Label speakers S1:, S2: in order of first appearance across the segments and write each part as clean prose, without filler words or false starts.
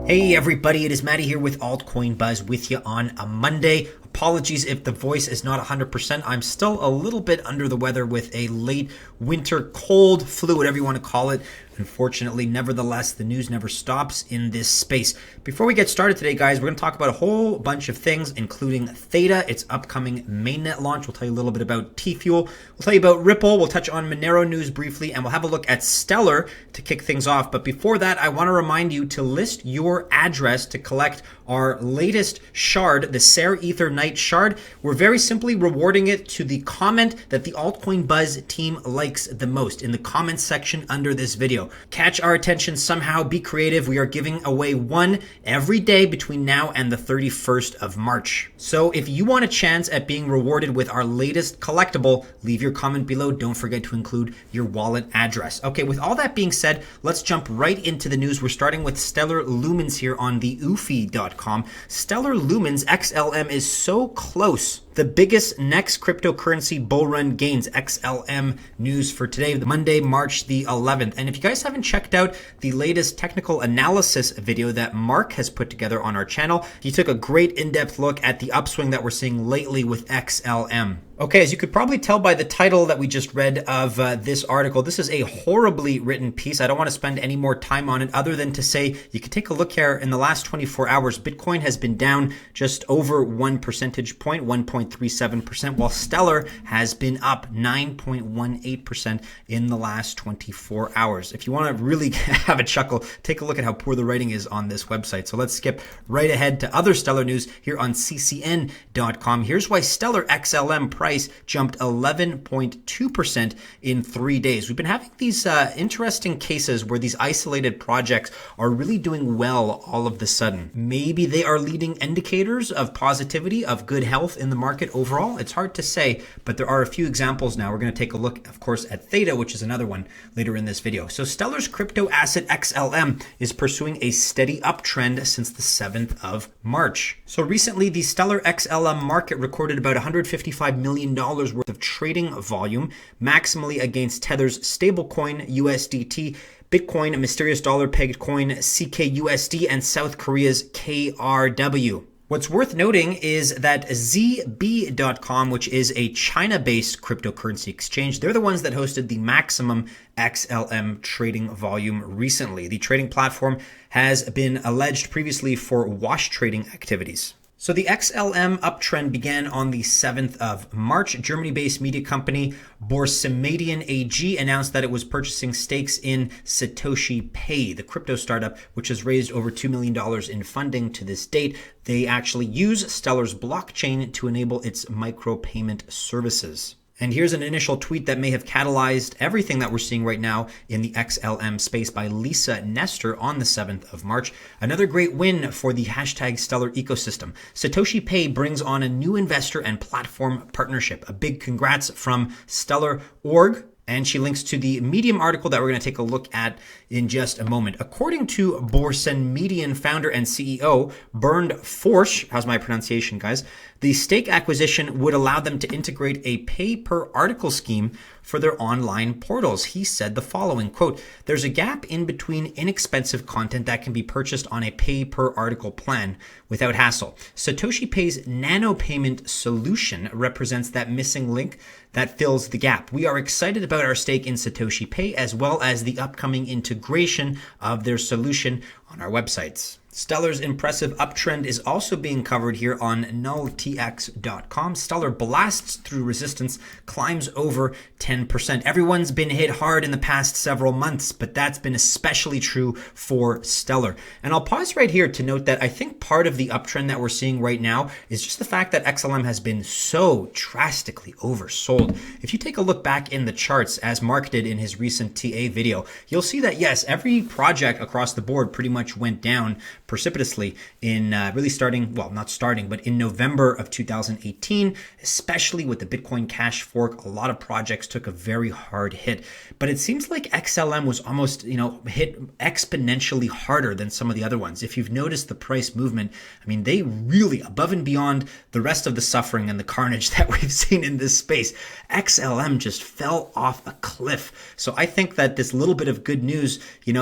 S1: Hey everybody, it is Mattie here with Altcoin Buzz with you on a Monday. Apologies if the voice is not 100%. I'm still a little bit under the weather with a late winter cold, flu, whatever you want to call it. Unfortunately, nevertheless, the news never stops in this space. Before we get started today, guys, we're going to talk about a whole bunch of things, including Theta, its upcoming mainnet launch. We'll tell you a little bit about T-Fuel. We'll tell you about Ripple. We'll touch on Monero news briefly, and we'll have a look at Stellar to kick things off. But before that, I want to remind you to list your address to collect our latest shard, the Ser Ether Night shard. We're very simply rewarding it to the comment that the Altcoin Buzz team likes the most in the comments section under this video. Catch our attention somehow, be creative. We are giving away one every day between now and the 31st of March. So if you want a chance at being rewarded with our latest collectible, leave your comment below. Don't forget to include your wallet address. Okay, with all that being said, let's jump right into the news. We're starting with Stellar Lumens here on the UFI.com. Stellar Lumens XLM is so close. The biggest next cryptocurrency bull run gains, XLM news for today, Monday, March the 11th. And if you guys haven't checked out the latest technical analysis video that Mark has put together on our channel, he took a great in-depth look at the upswing that we're seeing lately with XLM. Okay, as you could probably tell by the title that we just read of this article, this is a horribly written piece. I don't want to spend any more time on it other than to say you can take a look here. In the last 24 hours, Bitcoin has been down just over 1 percentage point, 1.37%, while Stellar has been up 9.18% in the last 24 hours. If you want to really have a chuckle, take a look at how poor the writing is on this website. So let's skip right ahead to other Stellar news here on ccn.com. Here's why Stellar XLM price jumped 11.2% in 3 days. We've been having these interesting cases where these isolated projects are really doing well all of the sudden. Maybe they are leading indicators of positivity, of good health in the market overall. It's hard to say, but there are a few examples now. We're going to take a look, of course, at Theta, which is another one later in this video. So Stellar's crypto asset XLM is pursuing a steady uptrend since the 7th of March. So recently, the Stellar XLM market recorded about $155 million worth of trading volume, maximally against Tether's stablecoin USDT, Bitcoin, a mysterious dollar-pegged coin CKUSD, and South Korea's KRW. What's worth noting is that ZB.com, which is a China-based cryptocurrency exchange, they're the ones that hosted the maximum XLM trading volume recently. The trading platform has been alleged previously for wash trading activities. So the XLM uptrend began on the 7th of March. Germany-based media company Börsemedien AG announced that it was purchasing stakes in Satoshi Pay, the crypto startup, which has raised over $2 million in funding to this date. They actually use Stellar's blockchain to enable its micropayment services. And here's an initial tweet that may have catalyzed everything that we're seeing right now in the XLM space by Lisa Nestor on the 7th of March. Another great win for the hashtag Stellar ecosystem. Satoshi Pay brings on a new investor and platform partnership. A big congrats from Stellar.org. And she links to the Medium article that we're going to take a look at in just a moment. According to Börsemedien founder and CEO Bernd Forsch, how's my pronunciation, guys? The stake acquisition would allow them to integrate a pay-per-article scheme for their online portals. He said the following, quote, "There's a gap in between inexpensive content that can be purchased on a pay-per-article plan without hassle. Satoshi Pay's nano payment solution represents that missing link that fills the gap. We are excited about our stake in Satoshi Pay as well as the upcoming integration of their solution on our websites." Stellar's impressive uptrend is also being covered here on nulltx.com. Stellar blasts through resistance, climbs over 10%. Everyone's been hit hard in the past several months, but that's been especially true for Stellar. And I'll pause right here to note that I think part of the uptrend that we're seeing right now is just the fact that XLM has been so drastically oversold. If you take a look back in the charts, as Mark did in his recent TA video, you'll see that yes, every project across the board pretty much went down precipitously in really starting, well, not starting, but in November of 2018, especially with the Bitcoin Cash fork, a lot of projects took a very hard hit. But it seems like XLM was almost, hit exponentially harder than some of the other ones. If you've noticed the price movement, I mean, they really, above and beyond the rest of the suffering and the carnage that we've seen in this space, XLM just fell off a cliff. So I think that this little bit of good news,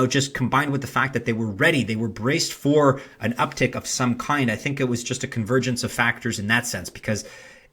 S1: just combined with the fact that they were ready ready. They were braced for an uptick of some kind. I think it was just a convergence of factors in that sense, because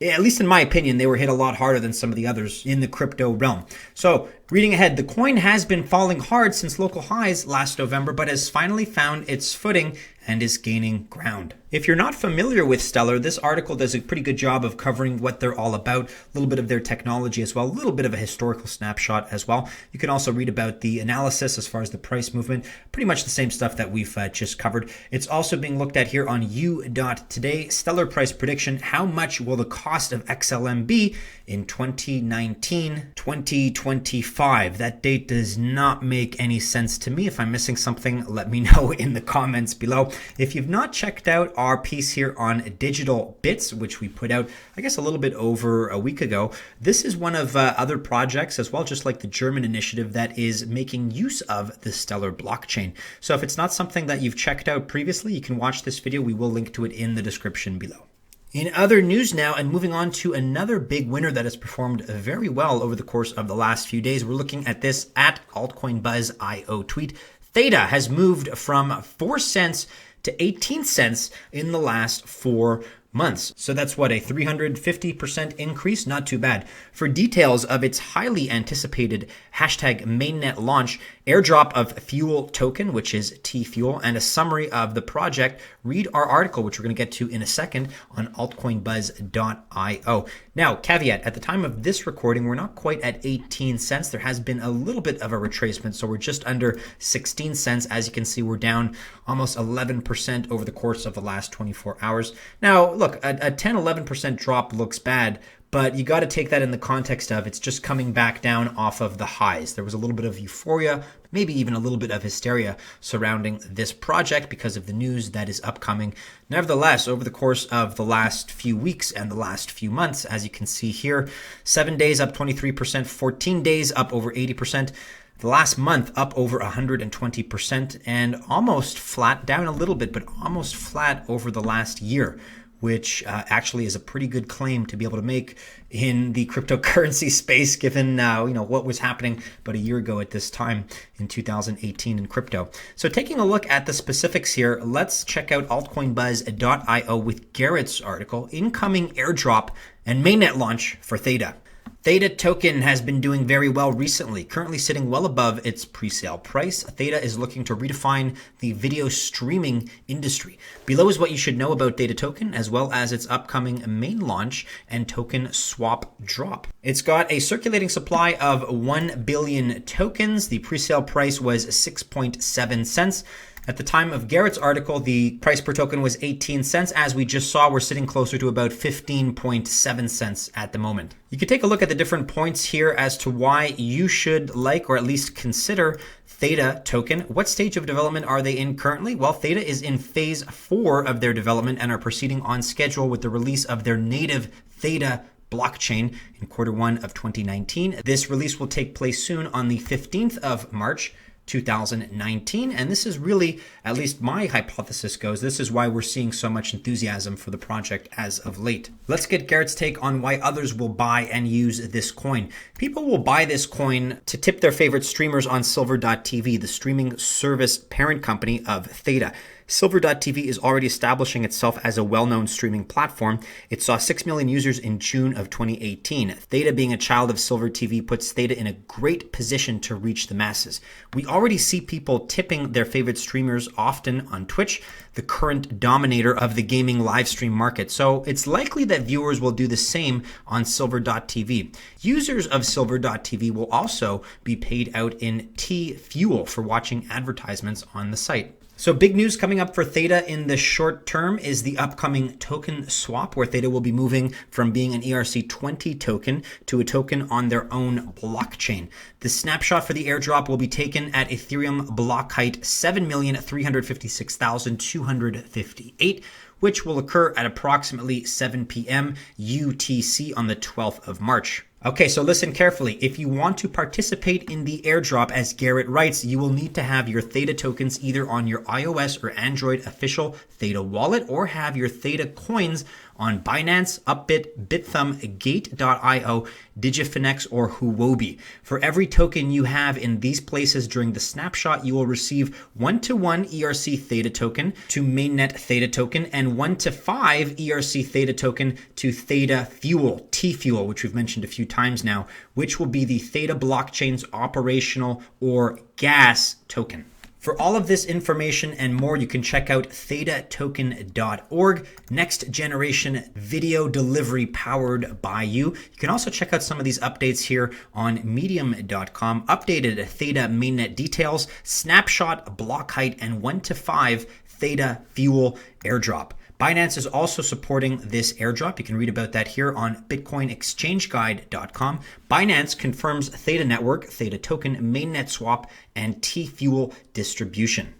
S1: at least in my opinion, they were hit a lot harder than some of the others in the crypto realm. So reading ahead, the coin has been falling hard since local highs last November, but has finally found its footing and is gaining ground. If you're not familiar with Stellar, this article does a pretty good job of covering what they're all about, a little bit of their technology as well, a little bit of a historical snapshot as well. You can also read about the analysis as far as the price movement, pretty much the same stuff that we've just covered. It's also being looked at here on U.Today. Stellar price prediction: how much will the cost of XLM be in 2019, 2025? That date does not make any sense to me. If I'm missing something, let me know in the comments below. If you've not checked out our piece here on digital bits, which we put out, I guess, a little bit over a week ago, this is one of other projects as well, just like the German initiative, that is making use of the Stellar blockchain. So if it's not something that you've checked out previously, you can watch this video. We will link to it in the description below. In other news now, and moving on to another big winner that has performed very well over the course of the last few days, we're looking at this at altcoinbuzz.io tweet. Theta has moved from 4 cents to 18 cents in the last 4 months. So that's what, a 350% increase? Not too bad. For details of its highly anticipated #Mainnet launch, airdrop of Fuel token, which is T-Fuel, and a summary of the project, read our article, which we're going to get to in a second, on altcoinbuzz.io. Now, caveat, at the time of this recording, we're not quite at 18 cents. There has been a little bit of a retracement, so we're just under 16 cents. As you can see, we're down almost 11% over the course of the last 24 hours. Now, look, a 10-11% drop looks bad, but you got to take that in the context of it's just coming back down off of the highs. There was a little bit of euphoria, maybe even a little bit of hysteria surrounding this project because of the news that is upcoming. Nevertheless, over the course of the last few weeks and the last few months, as you can see here, 7 days up 23%, 14 days up over 80%. The last month up over 120%, and almost flat, down a little bit, but almost flat over the last year, which actually is a pretty good claim to be able to make in the cryptocurrency space, given what was happening about a year ago at this time in 2018 in crypto. So taking a look at the specifics here, let's check out altcoinbuzz.io with Garrett's article, Incoming Airdrop and Mainnet Launch for Theta. Theta token has been doing very well recently, currently sitting well above its pre-sale price. Theta is looking to redefine the video streaming industry. Below is what you should know about Theta token, as well as its upcoming main launch and token swap drop. It's got a circulating supply of 1 billion tokens. The pre-sale price was 6.7 cents. At the time of Garrett's article, the price per token was 18 cents. As we just saw, we're sitting closer to about 15.7 cents at the moment. You can take a look at the different points here as to why you should like, or at least consider, Theta token. What stage of development are they in currently? Well, Theta is in phase 4 of their development and are proceeding on schedule with the release of their native Theta blockchain in Q1 of 2019. This release will take place soon on the 15th of March, 2019. And this is really, at least my hypothesis goes, this is why we're seeing so much enthusiasm for the project as of late. Let's get Garrett's take on why others will buy and use this coin. People will buy this coin to tip their favorite streamers on Silver.tv, the streaming service parent company of Theta. Silver.tv is already establishing itself as a well-known streaming platform. It saw 6 million users in June of 2018. Theta, being a child of Silver TV, puts Theta in a great position to reach the masses. We already see people tipping their favorite streamers often on Twitch, the current dominator of the gaming live stream market. So it's likely that viewers will do the same on Silver.tv. Users of Silver.tv will also be paid out in T-Fuel for watching advertisements on the site. So big news coming up for Theta in the short term is the upcoming token swap, where Theta will be moving from being an ERC20 token to a token on their own blockchain. The snapshot for the airdrop will be taken at Ethereum block height 7,356,258, which will occur at approximately 7 p.m. UTC on the 12th of March. Okay, so listen carefully. If you want to participate in the airdrop, as Garrett writes, you will need to have your Theta tokens either on your iOS or Android official Theta wallet, or have your Theta coins on Binance, Upbit, Bithumb, Gate.io, Digifinex, or Huobi. For every token you have in these places during the snapshot, you will receive 1-to-1 ERC Theta token to Mainnet Theta token and 1-to-5 ERC Theta token to Theta Fuel, T-Fuel, which we've mentioned a few times now, which will be the Theta blockchain's operational or gas token. For all of this information and more, you can check out thetatoken.org, next generation video delivery powered by you. You can also check out some of these updates here on medium.com, updated Theta mainnet details, snapshot block height, and 1-to-5 Theta Fuel airdrop. Binance is also supporting this airdrop. You can read about that here on bitcoinexchangeguide.com. Binance confirms Theta Network, Theta Token, Mainnet Swap, and T-Fuel distribution.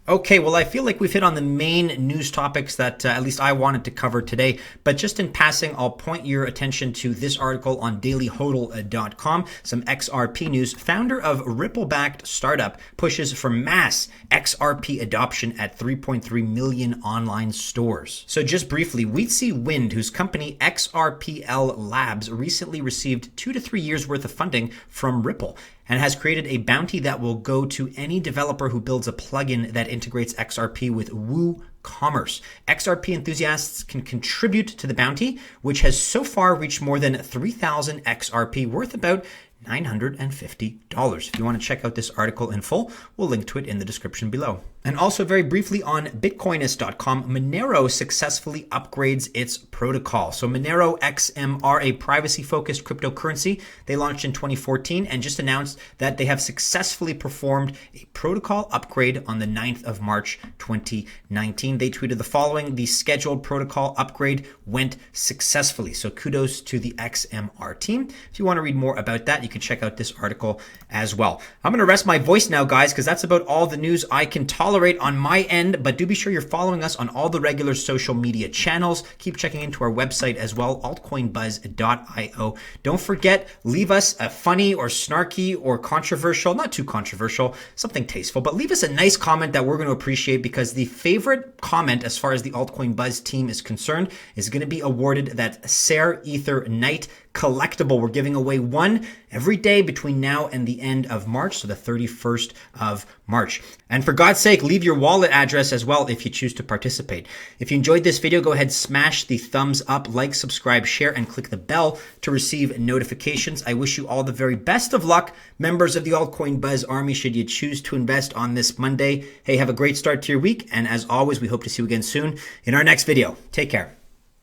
S1: Okay, well, I feel like we've hit on the main news topics that at least I wanted to cover today. But just in passing, I'll point your attention to this article on dailyhodl.com, some XRP news. Founder of Ripple-backed startup pushes for mass XRP adoption at 3.3 million online stores. So just briefly, Weedsea Wind, whose company XRPL Labs recently received 2 to 3 years worth of funding from Ripple, and has created a bounty that will go to any developer who builds a plugin that integrates XRP with WooCommerce. XRP enthusiasts can contribute to the bounty, which has so far reached more than 3,000 XRP, worth about $950. If you want to check out this article in full, we'll link to it in the description below. And also very briefly on bitcoinist.com, Monero successfully upgrades its protocol. So Monero XM are a privacy-focused cryptocurrency. They launched in 2014 and just announced that they have successfully performed a protocol upgrade on the 9th of March 2019. They tweeted the following: the scheduled protocol upgrade went successfully. So kudos to the XMR team. If you want to read more about that, you can check out this article as well. I'm going to rest my voice now, guys, because that's about all the news I can tolerate on my end, but do be sure you're following us on all the regular social media channels. Keep checking into our website as well, altcoinbuzz.io. Don't forget, leave us a funny or snarky or controversial, not too controversial, something tasteful, but leave us a nice comment that we're going to appreciate, because the favorite comment as far as the Altcoin Buzz team is concerned is going to be awarded that Ser Ether Knight collectible. We're giving away one every day between now and the end of March, so the 31st of March. And for God's sake, leave your wallet address as well if you choose to participate. If you enjoyed this video, go ahead, smash the thumbs up, like, subscribe, share, and click the bell to receive notifications. I wish you all the very best of luck, members of the Altcoin Buzz Army, should you choose to invest on this Monday. Hey, have a great start to your week, and as always, we hope to see you again soon in our next video. Take care.